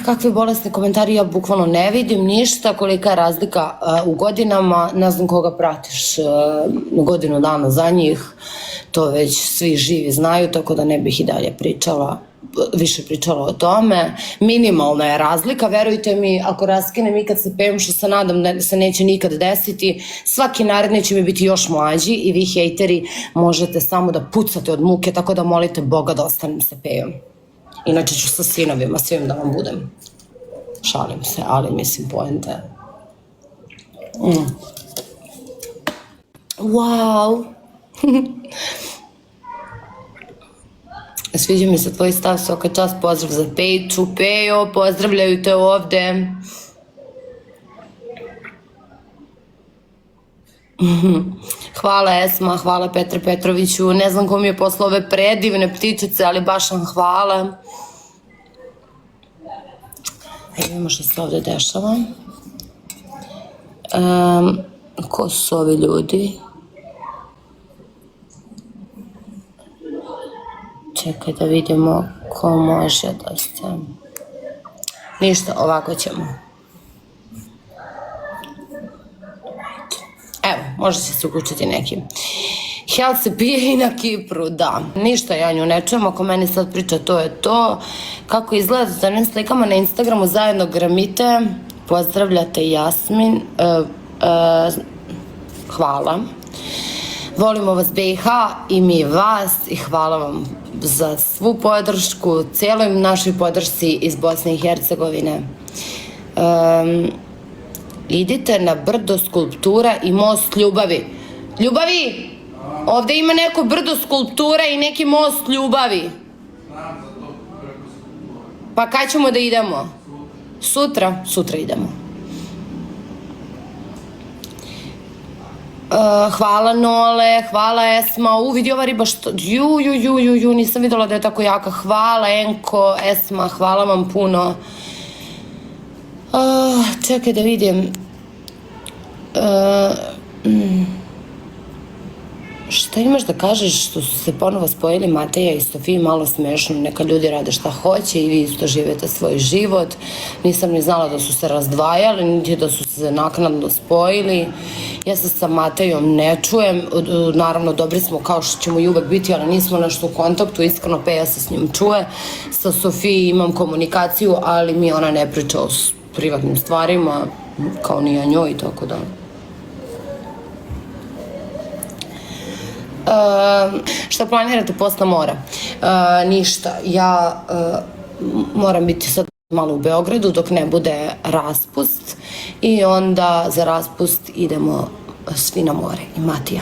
kakvi bolesni komentari, ja bukvalno ne vidim ništa, kolika je razlika u godinama, ne znam koga pratiš godinu dana za njih, to već svi živi znaju, tako da ne bih i dalje više pričala o tome. Minimalna je razlika, verujte mi, ako raskinem ikad sa Pejom, što se nadam da se neće nikad desiti, svaki naredni će mi biti još mlađi i vi hejteri možete samo da pucate od muke, tako da molite Boga da ostanem sa Pejom. Inače ću sa sinovima svim da vam budem. Šalim se, ali mislim poente. Wow! Sviđa mi se tvoj stav, svaka čast, pozdrav za Pejču. Pejo, pozdravljaju te ovde. Hvala Esma, hvala Petre Petroviću. Ne znam ko mi je poslao ove predivne ptičice, ali baš vam hvala. Vidimo što se ovde dešava. Ko su ovi ljudi? Čekaj da vidimo ko može da se... Ništa, ovako ćemo. Evo, može se uključiti neki. Hel se pije i na Kipru, da. Ništa, ja nju ne čujem, ako meni sad priča to je to. Kako izgleda sa onim slikama na Instagramu, zajedno gramite. Pozdravljate Jasmin. Hvala. Volimo vas BiH i mi vas i hvala vam za svu podršku, cijeloj našoj podršci iz Bosne i Hercegovine. Idite na brdo skulptura i most ljubavi. Ljubavi! Ovde ima neko brdo skulptura i neki most ljubavi. Pa kad ćemo da idemo? Sutra? Sutra idemo. Hvala Nole, hvala Esma, vidi ova riba što, nisam videla da je tako jaka, hvala Enko, Esma, hvala vam puno. Čekaj da vidim, šta imaš da kažeš što su se ponovo spojili Mateja i Sofija, malo smešno, neka ljudi rade šta hoće i vi isto živete svoj život, nisam ni znala da su se razdvajali, niti da su se naknadno spojili, ja se sa Matejom ne čujem, naravno dobri smo kao što ćemo i uvek biti, ali nismo nešto u kontaktu, iskreno Peja se s njim čuje, sa Sofiji imam komunikaciju, ali mi ona ne priča o privatnim stvarima, kao ni ja njoj, tako da... Šta planirate posle mora? Ništa, ja moram biti sad malo u Beogradu dok ne bude raspust i onda za raspust idemo svi na more i Matija.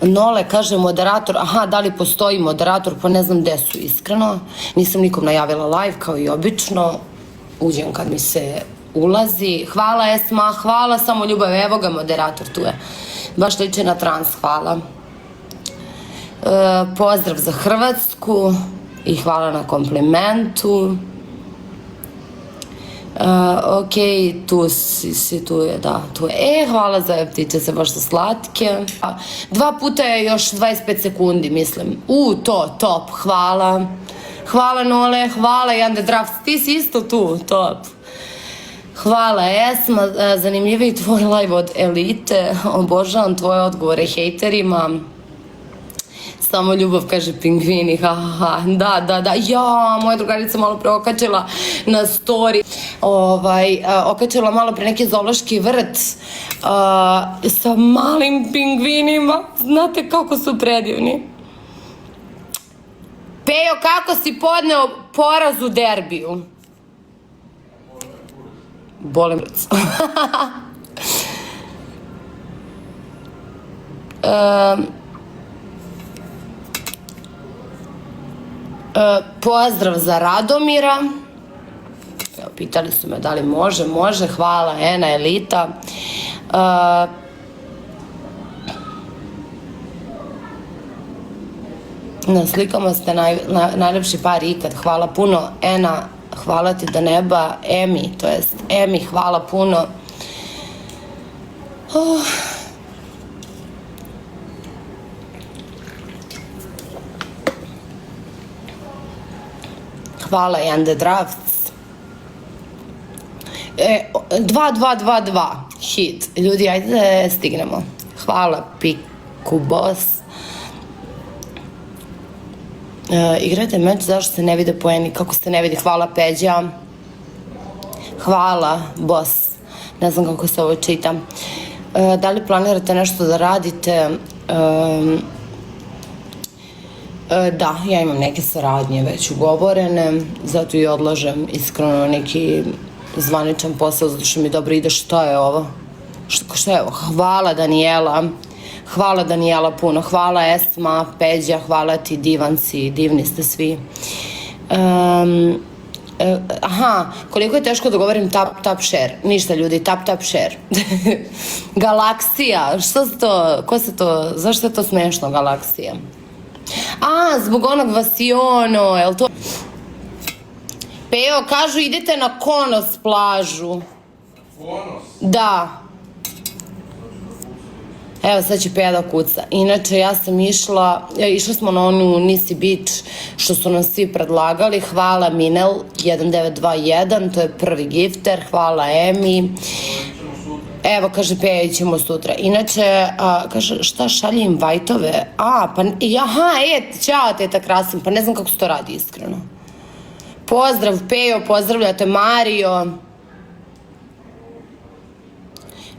Nole kaže moderator, aha, da li postoji moderator, pa ne znam gde su iskreno, nisam nikom najavila live kao i obično, uđem kad mi se ulazi. Hvala Esma, hvala samo ljubav, evo ga moderator tu je, baš liče na trans, hvala. Pozdrav za Hrvatsku i hvala na komplimentu. Ok, tu si, tu je, da, tu je. Hvala za ptiče, se baš su slatke. 2 puta je još 25 sekundi, mislim. To, top, hvala. Hvala Nole, hvala Jande Draft, ti si isto tu, top. Hvala Esma, zanimljiviji tvoj live od Elite, obožavam tvoje odgovore hejterima. Samo ljubav, kaže pingvini, da, ja, moja drugarica malo pre okačila na story, okačila malo pre neki zoološki vrt sa malim pingvinima, znate kako su predivni. Pejo, kako si podneo poraz u derbiju? Bolim ruc. Pozdrav za Radomira. Pitali su me da li može, hvala Ena, Elita. Na slikama ste najlepši par ikad, hvala puno Ena, hvala ti do neba. Emi, to jest Emi, hvala puno. hvala and the drafts. 2-2-2-2 hit. Ljudi, ajde da stignemo. Hvala Piku Boss. Igrajte meč, zašto se ne vide poeni, kako se ne vidi, hvala Peđa. Hvala Boss, ne znam kako se ovo čita. Da li planirate nešto da radite? Da, ja imam neke saradnje već ugovorene, zato i odlažem iskreno neki zvaničan posao, zato što mi dobro ide. Što je ovo? Što je ovo? Hvala Danijela. Hvala Danijela puno, hvala Esma, Peđa, hvala ti divanci, divni ste svi. Aha, koliko je teško da govorim tap share. Ništa ljudi, tap share. Galaksija, što se to, ko se to, zašto je to smešno Galaksija? A, zbog onog Vasiono, jel to? Peo, kažu idete na Konos plažu. Konos? Da. Evo, sad će Pea da kuca. Inače, ja sam išla smo na onu Nisi Beach, što su nam svi predlagali. Hvala Minel, 1921, to je prvi gifter. Hvala Emi. Evo, kaže Pea, ićemo sutra. Inače, kaže, šta šalje invajtove? Ćao, teta Krasim, pa ne znam kako se to radi, iskreno. Pozdrav, Peo, pozdravljate Mario.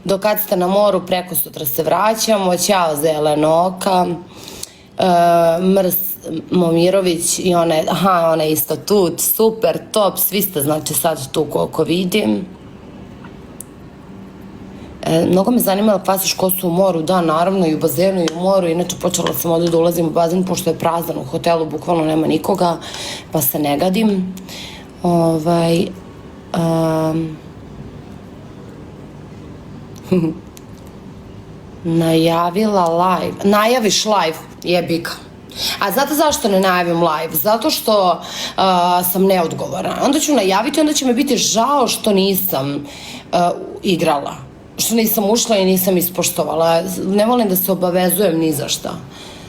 Do kad ste na moru, preko sutra se vraćamo. Ćao Zelenoka, Mrs. Momirović i ona je isto tu, super, top, svi ste znači sad tu koliko vidim. Mnogo me zanima da kvasiš kosu u moru, da, naravno i u bazenu i u moru, inače počela sam ovdje da ulazim u bazen pošto je prazan u hotelu, bukvalno nema nikoga, pa se ne gadim. Najavila live. Najaviš live, jebika. A znate zašto ne najavim live? Zato što sam neodgovorna. Onda ću najaviti, onda će me biti žao što nisam igrala. Što nisam ušla i nisam ispoštovala. Ne volim da se obavezujem ni za šta.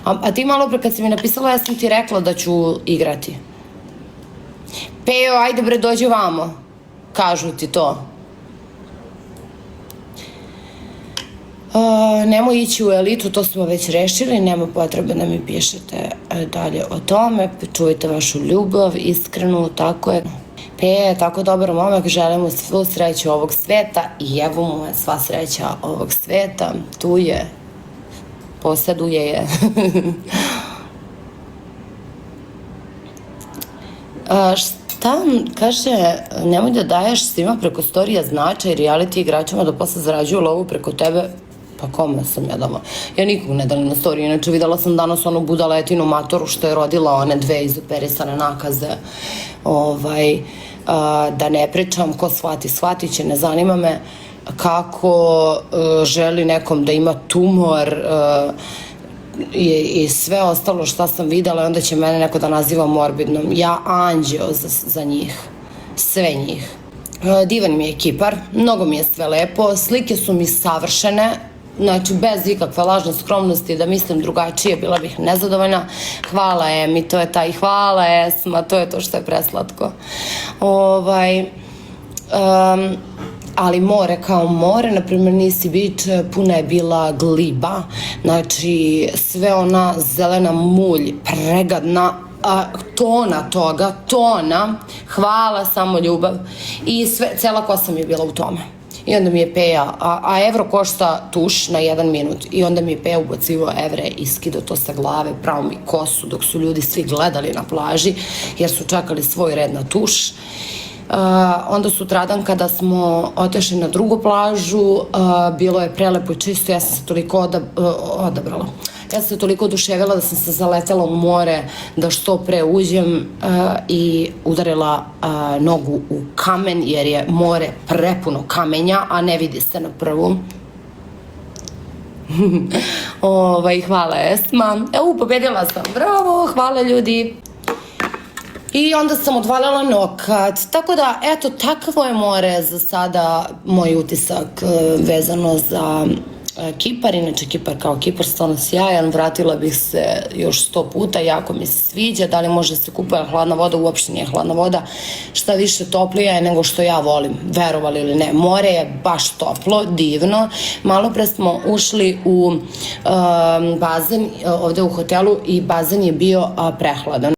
A ti malo pre kad si mi napisala, ja sam ti rekla da ću igrati. Peo, ajde bre, dođi vamo. Kažu ti to. Nemoj ići u elitu, to smo već rešili, nema potrebe da mi pišete dalje o tome, čuvajte vašu ljubav, iskrenu, tako je. Peja je tako dobar momak, želimo svu sreću ovog sveta i evo mu je sva sreća ovog sveta, tu je, posjeduje je. Šta kaže, nemoj da daješ svima preko storija značaj reality igračima da posle zarađuju lovu preko tebe. Pa kome sam ja dama? Ja nikog ne dalim na storiju, inače videla sam danas onu budaletinu matoru što je rodila one dve izoperisane nakaze. Da ne pričam, ko shvati, shvatit će, ne zanima me kako želi nekom da ima tumor i sve ostalo šta sam videla i onda će mene neko da naziva morbidnom. Ja anđeo za njih, sve njih. Divan mi je Kipar, mnogo mi je sve lepo, slike su mi savršene, znači bez ikakve lažne skromnosti da mislim drugačije, bila bih nezadovoljna. Hvala Emi, to je taj, hvala Esma, to je to što je preslatko. Ali more kao more, na primjer Nisi Beach, puna je bila gliba, znači sve ona zelena mulj, pregadna, tona toga, tona, hvala, samo ljubav i cela kosa mi je bila u tome. I onda mi je Peja, a evro košta tuš na 1 minut i onda mi je Peja ubacivo evre i skido to sa glave, pravo mi kosu dok su ljudi svi gledali na plaži jer su čekali svoj red na tuš. Onda sutradan kada smo otešli na drugu plažu, bilo je prelepo i čisto, ja sam se toliko odabrala. Ja sam se toliko oduševila da sam se zaletela u more da što pre uđem i udarila nogu u kamen jer je more prepuno kamenja, a ne vidi se na prvu. Hvala Esma. Pobedila sam, bravo, hvala ljudi. I onda sam odvalila nokat, tako da, eto, takvo je more za sada moj utisak vezano za Kipar, inače Kipar kao Kipar stvarno sjajan, vratila bih se još 100 puta, jako mi se sviđa, da li može se kupuje hladna voda, uopšte nije hladna voda, šta više toplija je nego što ja volim, verovali ili ne, more je baš toplo, divno, malo pre smo ušli u bazen ovde u hotelu i bazen je bio prehladan.